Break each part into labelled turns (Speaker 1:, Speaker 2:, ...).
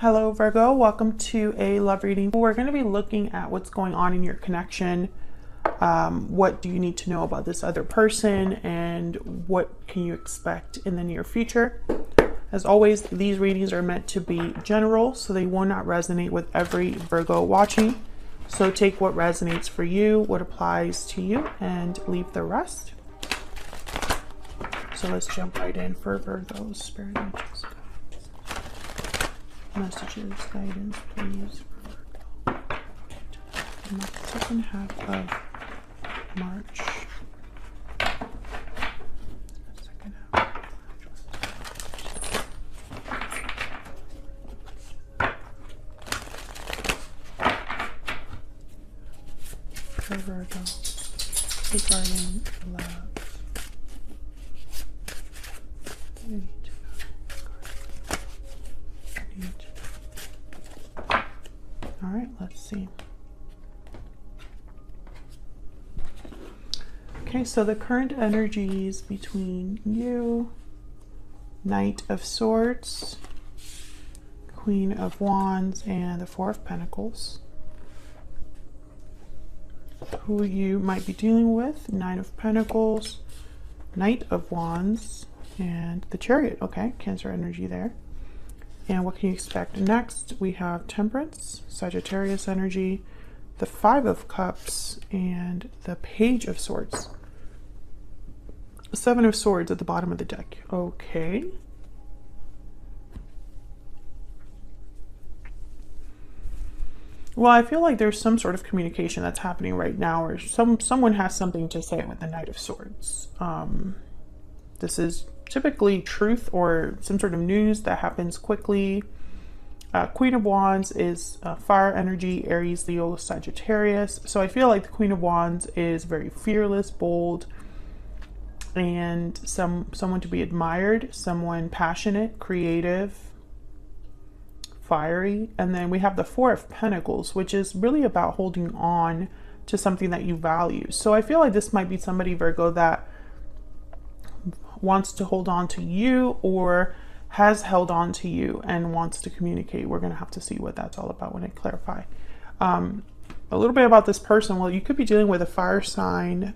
Speaker 1: Hello Virgo, welcome to a love reading. We're going to be looking at what's going on in your connection. What do you need to know about this other person and what can you expect in the near future? As always, these readings are meant to be general, so they will not resonate with every Virgo watching. So take what resonates for you, what applies to you, and leave the rest. So let's jump right in for Virgo's spirit angels. Messages, guidance, please, for Virgo. In the second half of March. Second half of March. For Virgo, regarding love. All right, let's see. Okay, so the current energies between you, Knight of Swords, Queen of Wands, and the Four of Pentacles. Who you might be dealing with, Nine of Pentacles, Knight of Wands, and the Chariot. Okay, Cancer energy there. And what can you expect next? We have Temperance, Sagittarius energy, the Five of Cups, and the Page of Swords. Seven of Swords at the bottom of the deck. Okay. Well, I feel like there's some sort of communication that's happening right now, or someone has something to say with the Knight of Swords. This is typically truth or some sort of news that happens quickly. Queen of Wands is fire energy, Aries, Leo, Sagittarius. So I feel like the Queen of Wands is very fearless, bold, and someone to be admired, someone passionate, creative, fiery. And then we have the Four of Pentacles, which is really about holding on to something that you value. So I feel like this might be somebody, Virgo, that wants to hold on to you or has held on to you and wants to communicate. We're going to have to see what that's all about when I clarify. A little bit about this person. Well, you could be dealing with a fire sign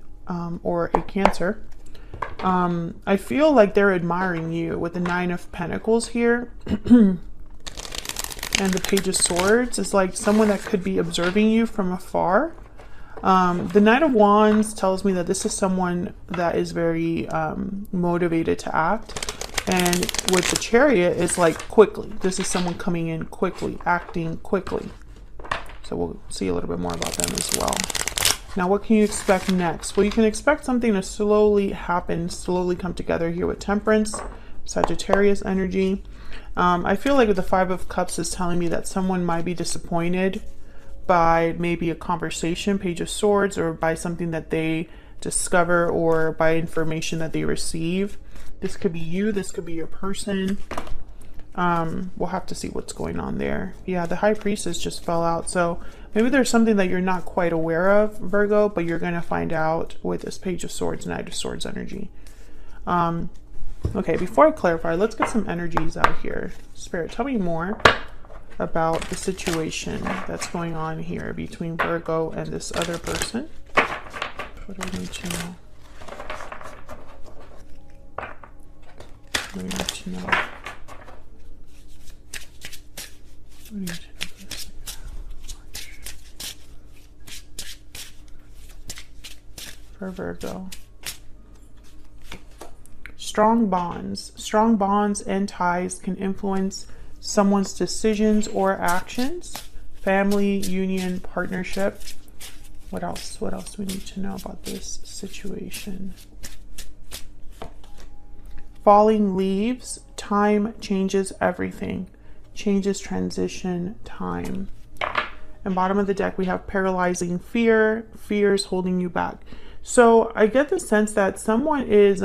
Speaker 1: or a Cancer. I feel like they're admiring you with the Nine of Pentacles here. And the Page of Swords is like someone that could be observing you from afar. The Knight of Wands tells me that this is someone that is very motivated to act. And with the Chariot, it's like quickly. This is someone coming in quickly, acting quickly. So we'll see a little bit more about them as well. Now, what can you expect next? Well, you can expect something to slowly happen, slowly come together here with Temperance, Sagittarius energy. I feel like with the Five of Cups is telling me that someone might be disappointed by maybe a conversation, Page of Swords, or by something that they discover or by information that they receive. This could be you, this could be your person. We'll have to see what's going on there. Yeah, the High Priestess just fell out, so maybe there's something that you're not quite aware of, Virgo, but you're going to find out with this Page of Swords, Knight of Swords energy. Okay, before I clarify, let's get some energies out here. Spirit, tell me more about the situation that's going on here between Virgo and this other person. What do we need to know? What do we need to know? What do we need to know for this for Virgo? Strong bonds and ties can influence someone's decisions or actions. Family, union, partnership. What else? What else do we need to know about this situation? Falling leaves. Time changes everything. Changes, transition, time. And bottom of the deck, we have paralyzing fear. Fears holding you back. So I get the sense that someone is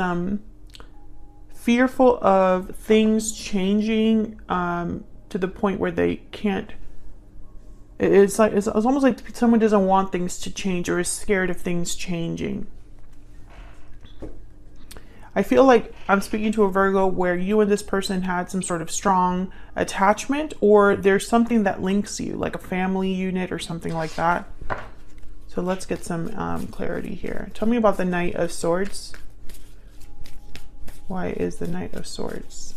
Speaker 1: fearful of things changing to the point where they can't. It's almost like someone doesn't want things to change or is scared of things changing. I feel like I'm speaking to a Virgo where you and this person had some sort of strong attachment, or there's something that links you, like a family unit or something like that. So let's get some clarity here. Tell me about the Knight of Swords. Why is the Knight of Swords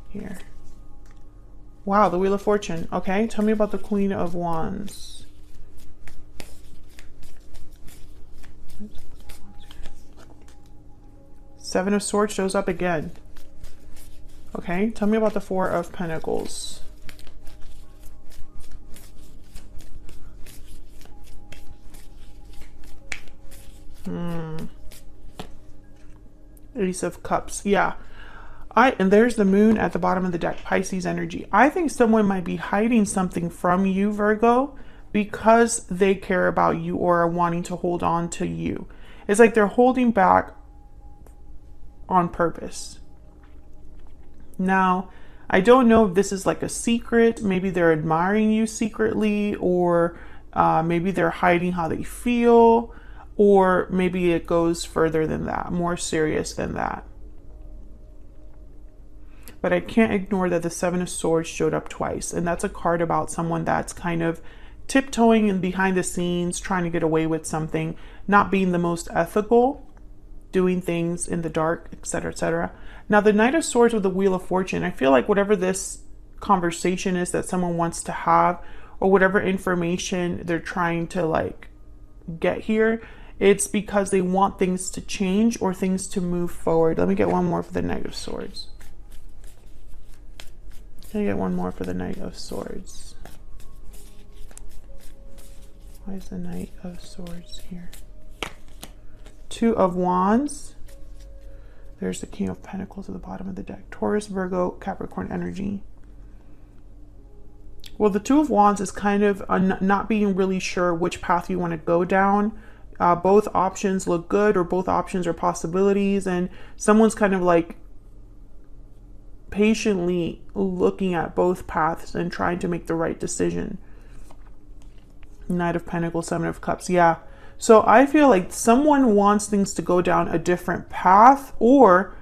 Speaker 1: here? Wow, the Wheel of Fortune. Okay, tell me about the Queen of Wands. Seven of Swords shows up again. Okay, tell me about the Four of Pentacles. Ace of Cups. Yeah. And there's the Moon at the bottom of the deck, Pisces energy. I think someone might be hiding something from you, Virgo, because they care about you or are wanting to hold on to you. It's like they're holding back on purpose. Now, I don't know if this is like a secret. Maybe they're admiring you secretly, or maybe they're hiding how they feel, or maybe it goes further than that, more serious than that. But I can't ignore that the Seven of Swords showed up twice, and that's a card about someone that's kind of tiptoeing and behind the scenes, trying to get away with something, not being the most ethical, doing things in the dark, etc., etc. Now, the Knight of Swords with the Wheel of Fortune, I feel like whatever this conversation is that someone wants to have, or whatever information they're trying to like get here, it's because they want things to change or things to move forward. Let me get one more for the Knight of Swords. Can I get one more for the Knight of Swords? Why is the Knight of Swords here? Two of Wands. There's the King of Pentacles at the bottom of the deck. Taurus, Virgo, Capricorn energy. Well, the Two of Wands is kind of not being really sure which path you want to go down. Both options look good, or both options are possibilities, and someone's kind of like patiently looking at both paths and trying to make the right decision. Knight of Pentacles, Seven of Cups. Yeah. So I feel like someone wants things to go down a different path, or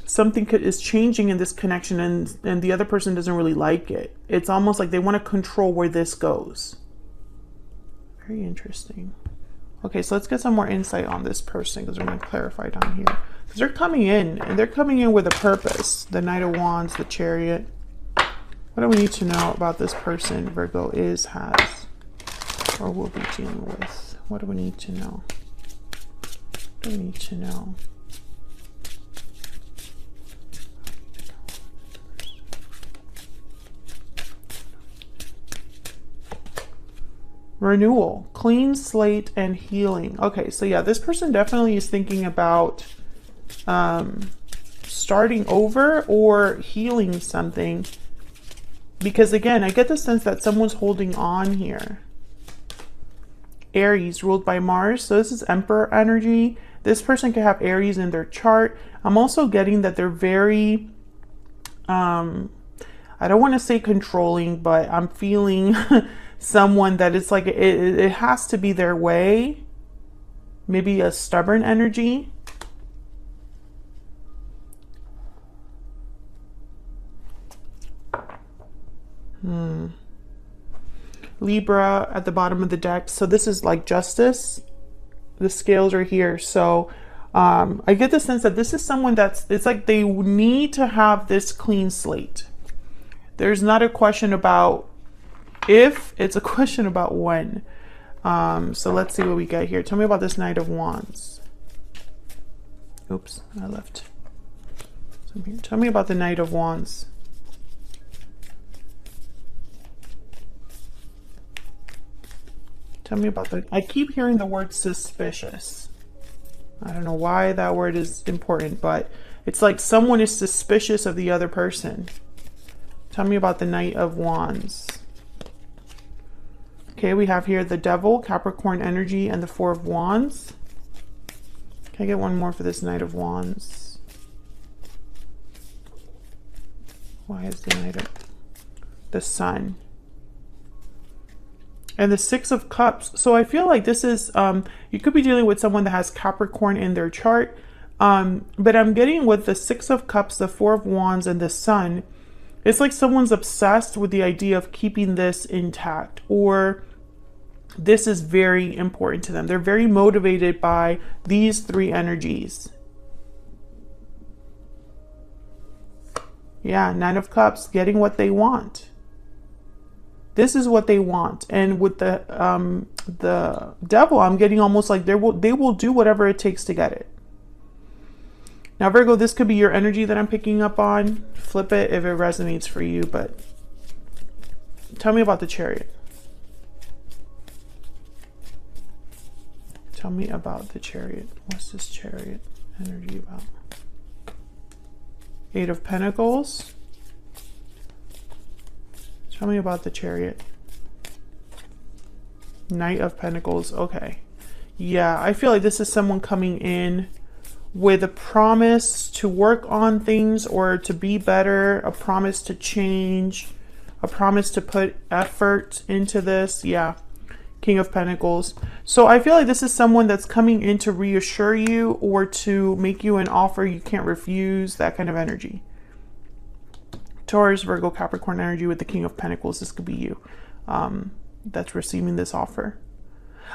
Speaker 1: something is changing in this connection, and the other person doesn't really like it. It's almost like they want to control where this goes. Very interesting. Okay, so let's get some more insight on this person, because we're going to clarify down here. Because they're coming in, and they're coming in with a purpose. The Knight of Wands, the Chariot. What do we need to know about this person Virgo has, or will be dealing with? What do we need to know? What do we need to know? Renewal, clean slate, and healing. Okay, so yeah, this person definitely is thinking about starting over or healing something. Because again, I get the sense that someone's holding on here. Aries, ruled by Mars. So this is Emperor energy. This person could have Aries in their chart. I'm also getting that they're very, I don't want to say controlling, but I'm feeling someone that it's like it has to be their way. Maybe a stubborn energy. Libra at the bottom of the deck. So this is like justice. The scales are here. So I get the sense that this is someone it's like they need to have this clean slate. There's not a question about if, it's a question about when. So let's see what we get here. Tell me about this Knight of Wands. Oops, I left some here. Tell me about the Knight of Wands. Tell me about I keep hearing the word suspicious. I don't know why that word is important, but it's like someone is suspicious of the other person. Tell me about the Knight of Wands. Okay, we have here the Devil, Capricorn energy, and the Four of Wands. Can I get one more for this Knight of Wands? Why is the Knight of the Sun? And the Six of Cups. So I feel like this is, you could be dealing with someone that has Capricorn in their chart. But I'm getting with the Six of Cups, the Four of Wands, and the Sun. It's like someone's obsessed with the idea of keeping this intact, or this is very important to them. They're very motivated by these three energies. Yeah, Nine of Cups, getting what they want. This is what they want. And with the Devil, I'm getting almost like they will do whatever it takes to get it. Now, Virgo, this could be your energy that I'm picking up on. Flip it if it resonates for you, but tell me about the Chariot. Tell me about the Chariot. What's this Chariot energy about? Eight of Pentacles. Tell me about the Chariot. Knight of Pentacles. Okay. Yeah, I feel like this is someone coming in with a promise to work on things or to be better, a promise to change, a promise to put effort into this. Yeah, King of Pentacles. So I feel like this is someone that's coming in to reassure you or to make you an offer you can't refuse, that kind of energy. Taurus, Virgo, Capricorn energy with the King of Pentacles. This could be you that's receiving this offer.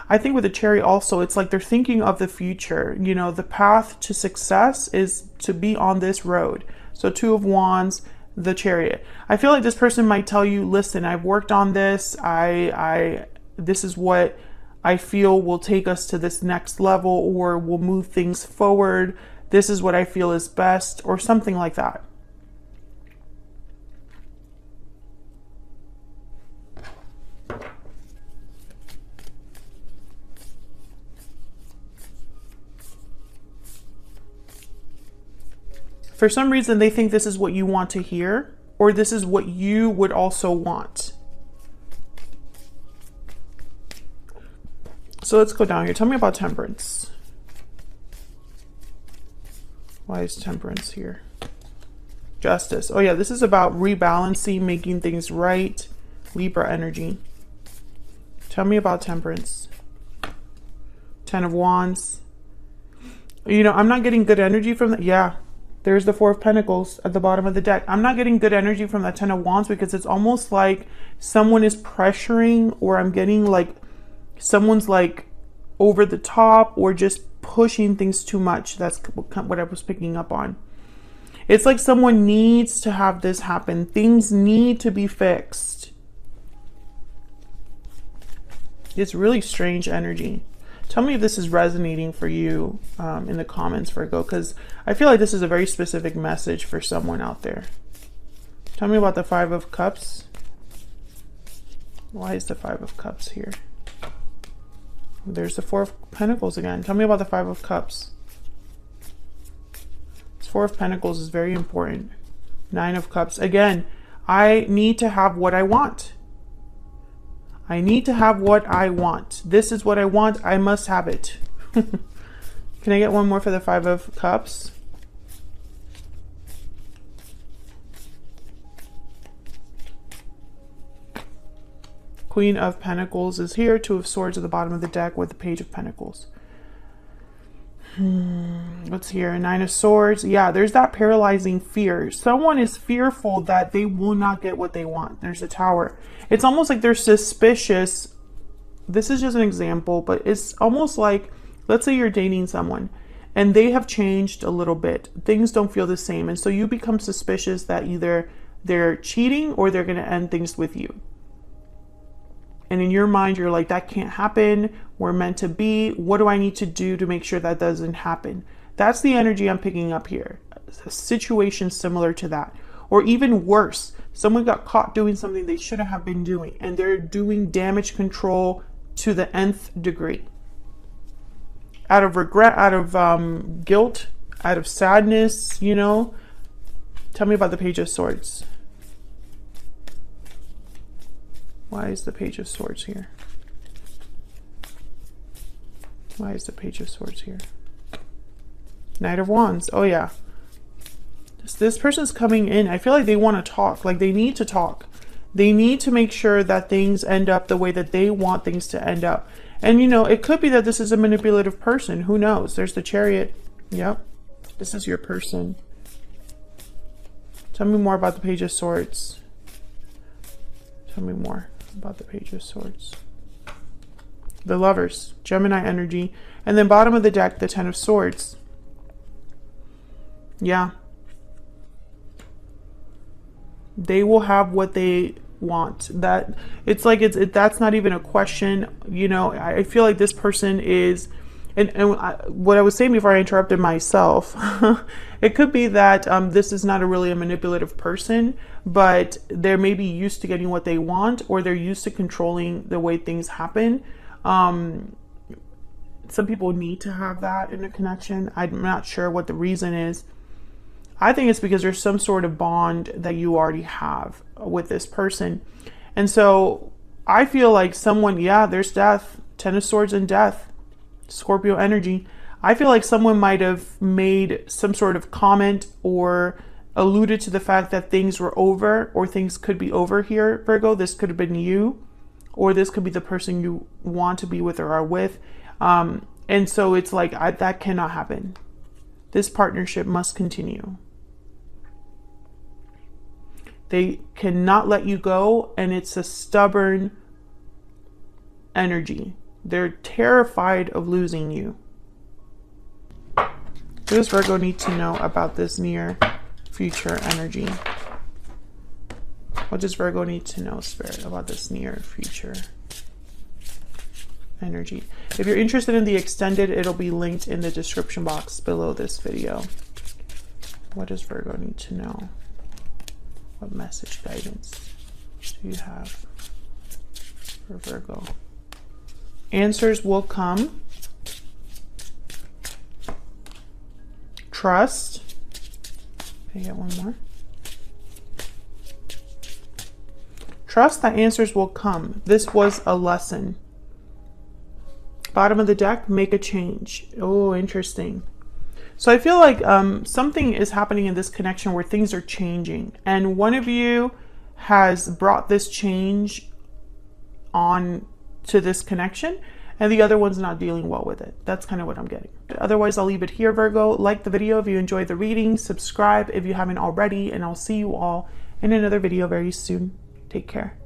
Speaker 1: I think with the Chariot also, it's like they're thinking of the future. You know, the path to success is to be on this road. So Two of Wands, the Chariot. I feel like this person might tell you, listen, I've worked on this. This is what I feel will take us to this next level or will move things forward. This is what I feel is best, or something like that. For some reason, they think this is what you want to hear, or this is what you would also want. So let's go down here. Tell me about Temperance. Why is Temperance here? Justice. Oh yeah, this is about rebalancing, making things right. Libra energy. Tell me about Temperance. Ten of Wands. You know, I'm not getting good energy from that. Yeah. There's the Four of Pentacles at the bottom of the deck. I'm not getting good energy from that Ten of Wands because it's almost like someone is pressuring, or I'm getting like someone's like over the top or just pushing things too much. That's what I was picking up on. It's like someone needs to have this happen. Things need to be fixed. It's really strange energy. Tell me if this is resonating for you in the comments, Virgo, because I feel like this is a very specific message for someone out there. Tell me about the Five of Cups. Why is the Five of Cups here? There's the Four of Pentacles again. Tell me about the Five of Cups. This Four of Pentacles is very important. Nine of Cups. Again, I need to have what I want. I need to have what I want. This is what I want. I must have it. Can I get one more for the Five of Cups? Queen of Pentacles is here. Two of Swords at the bottom of the deck with the Page of Pentacles. What's here? Nine of Swords. Yeah, there's that paralyzing fear. Someone is fearful that they will not get what they want. There's a Tower. It's almost like they're suspicious. This is just an example, but it's almost like, let's say you're dating someone and they have changed a little bit. Things don't feel the same. And so you become suspicious that either they're cheating or they're going to end things with you. And in your mind, you're like, that can't happen. We're meant to be. What do I need to do to make sure that doesn't happen? That's the energy I'm picking up here. A situation similar to that. Or even worse, someone got caught doing something they shouldn't have been doing, and they're doing damage control to the nth degree. Out of regret, out of guilt, out of sadness, you know. Tell me about the Page of Swords. Why is the Page of Swords here? Why is the Page of Swords here? Knight of Wands. Oh yeah. This person's coming in. I feel like they want to talk. Like they need to talk. They need to make sure that things end up the way that they want things to end up. And, you know, it could be that this is a manipulative person. Who knows? There's the Chariot. Yep. This is your person. Tell me more about the Page of Swords. Tell me more about the Page of Swords. The Lovers, Gemini energy. And then bottom of the deck, the Ten of Swords. Yeah. They will have what they want. That it's like that's not even a question. You know, I feel like this person is, what I was saying before I interrupted myself, it could be that this is not really a manipulative person, but they're maybe used to getting what they want, or they're used to controlling the way things happen. Some people need to have that in a connection. I'm not sure what the reason is. I think it's because there's some sort of bond that you already have with this person. And so I feel like someone, yeah, there's death, Ten of Swords and death, Scorpio energy. I feel like someone might have made some sort of comment or alluded to the fact that things were over, or things could be over here, Virgo. This could have been you, or this could be the person you want to be with or are with. And so it's like, that cannot happen. This partnership must continue. They cannot let you go, and it's a stubborn energy. They're terrified of losing you. What does Virgo need to know about this near future energy? What does Virgo need to know, Spirit, about this near future energy? If you're interested in the extended, it'll be linked in the description box below this video. What does Virgo need to know? What message guidance do you have for Virgo? Answers will come. Trust. Can I get one more? Trust that answers will come. This was a lesson. Bottom of the deck, make a change. Oh, interesting. So I feel like something is happening in this connection where things are changing. And one of you has brought this change on to this connection, and the other one's not dealing well with it. That's kind of what I'm getting. Otherwise, I'll leave it here, Virgo. Like the video if you enjoyed the reading. Subscribe if you haven't already. And I'll see you all in another video very soon. Take care.